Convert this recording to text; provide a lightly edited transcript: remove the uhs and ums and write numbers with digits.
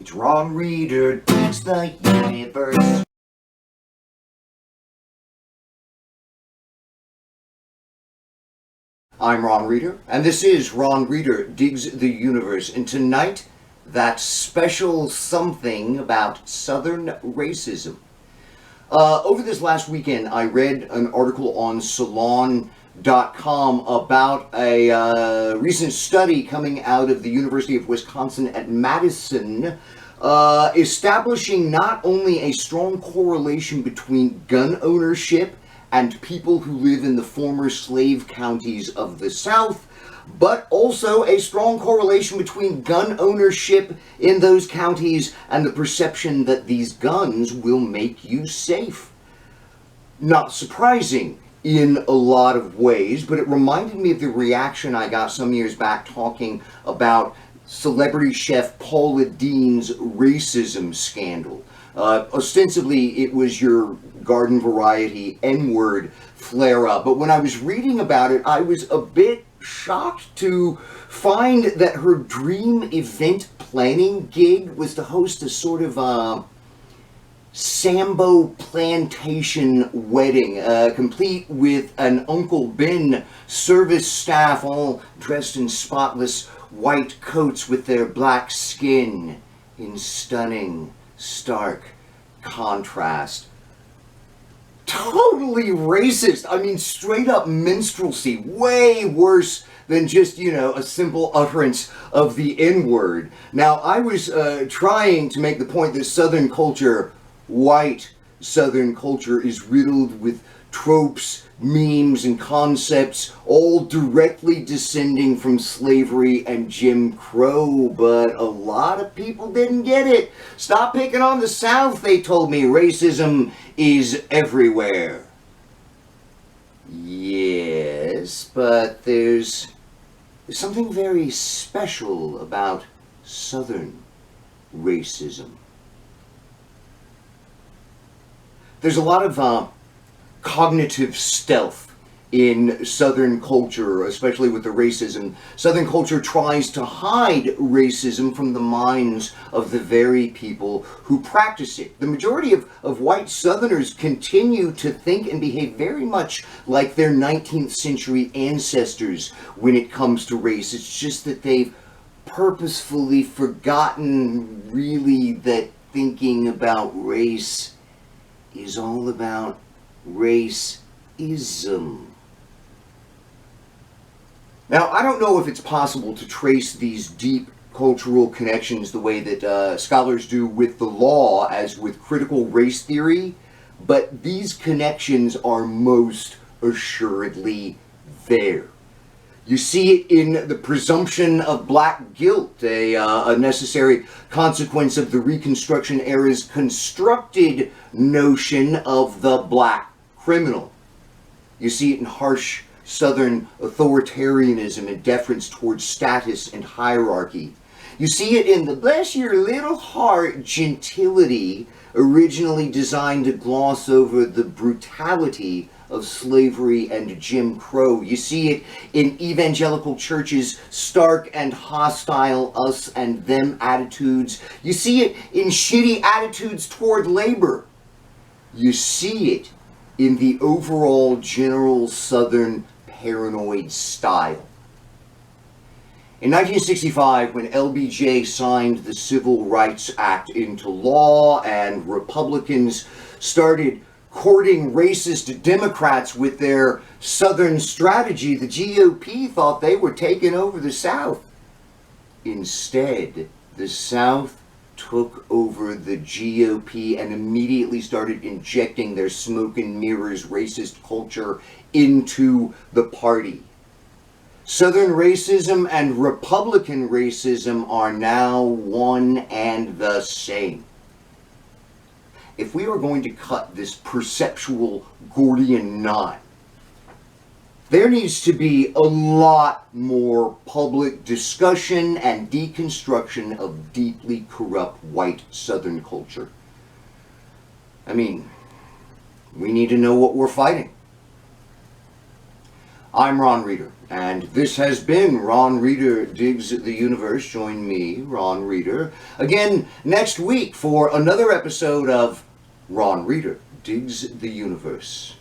It's Ron Reader Digs the Universe. I'm Ron Reader, and this is Ron Reader Digs the Universe. And tonight, that special something about Southern racism. Over this last weekend, I read an article on Salon.com about a recent study coming out of the University of Wisconsin at Madison, establishing not only a strong correlation between gun ownership and people who live in the former slave counties of the South, but also a strong correlation between gun ownership in those counties and the perception that these guns will make you safe. Not surprising in a lot of ways, but it reminded me of the reaction I got some years back talking about celebrity chef Paula Deen's racism scandal. Ostensibly, it was your garden variety N-word flare-up, but when I was reading about it, I was a bit shocked to find that her dream event planning gig was to host a sort of Sambo plantation wedding, complete with an Uncle Ben service staff all dressed in spotless white coats with their black skin in stunning, stark contrast. Totally racist. I mean, straight up minstrelsy. Way worse than just, a simple utterance of the N-word. Now, I was trying to make the point that Southern culture, white Southern culture, is riddled with tropes, memes, and concepts, all directly descending from slavery and Jim Crow, but a lot of people didn't get it. Stop picking on the South, they told me. Racism is everywhere. Yes, but there's something very special about Southern racism. There's a lot of cognitive stealth in Southern culture, especially with the racism. Southern culture tries to hide racism from the minds of the very people who practice it. The majority of white Southerners continue to think and behave very much like their 19th century ancestors when it comes to race. It's just that they've purposefully forgotten really that thinking about race is all about racism. Now, I don't know if it's possible to trace these deep cultural connections the way that scholars do with the law as with critical race theory, but these connections are most assuredly there. You see it in the presumption of black guilt, a necessary consequence of the Reconstruction era's constructed notion of the black criminal. You see it in harsh Southern authoritarianism and deference towards status and hierarchy. You see it in the bless your little heart gentility originally designed to gloss over the brutality of slavery and Jim Crow. You see it in evangelical churches' stark and hostile us and them attitudes. You see it in shitty attitudes toward labor. You see it in the overall general Southern paranoid style. In 1965, when LBJ signed the Civil Rights Act into law and Republicans started courting racist Democrats with their Southern strategy, the GOP thought they were taking over the South. Instead, the South took over the GOP and immediately started injecting their smoke and mirrors racist culture into the party. Southern racism and Republican racism are now one and the same. If we are going to cut this perceptual Gordian knot, there needs to be a lot more public discussion and deconstruction of deeply corrupt white Southern culture. I mean, we need to know what we're fighting. I'm Ron Reader. And this has been Ron Reeder Digs the Universe. Join me, Ron Reeder, again next week for another episode of Ron Reeder Digs the Universe.